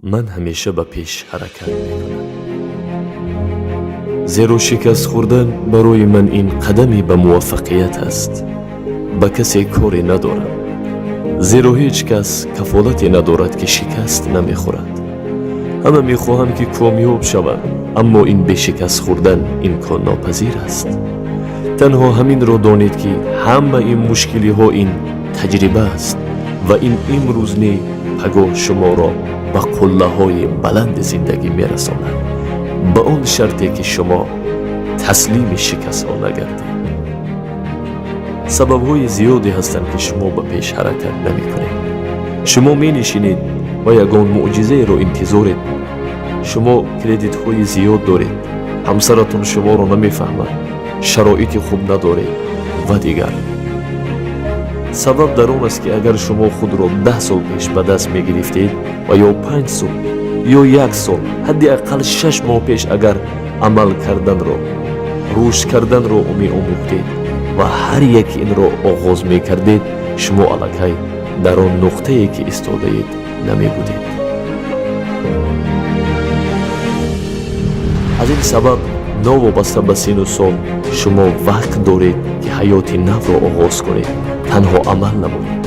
من همیشه به پیش حرکت میکنم. زیرا شکست خوردن برای من این قدمی به موفقیت است. به کسی کاری ندارم، زیرا هیچ کس کفالتی ندارد که شکست نمیخورد. همه میخواهم که کامیاب شوند، اما این به شکست خوردن امکان ناپذیر است. تنها همین را دانید که همه این مشکلی ها این تجربه است و این امروز نی پگاه شما را به قله های بلند زندگی میرساند، به آن شرطی که شما تسلیم شکست ها نگردید. سبب های زیادی هستند که شما به پیش حرکت نمی کنید. شما می نشینید و یگان معجزه را انتظارید. شما کردیت های زیاد دارید، همسرتون شما را نمی فهمد، شرایط خوب ندارید و دیگر. سبب در آن است که اگر شما خود را 10 سال پیش به دست می گرفتید و یا 5 سال یا 1 سال، حداقل 6 ماه پیش اگر عمل کردن را، رشد کردن را می آموختید و هر یک این را آغاز می کردید، شما الکی در آن نقطه‌ای که ایستاده اید نمی بودید. از این سبب نوابسته به سن و سال شما وقت دارید که حیات نو را آغاز کنید، تنها عمل نمایید.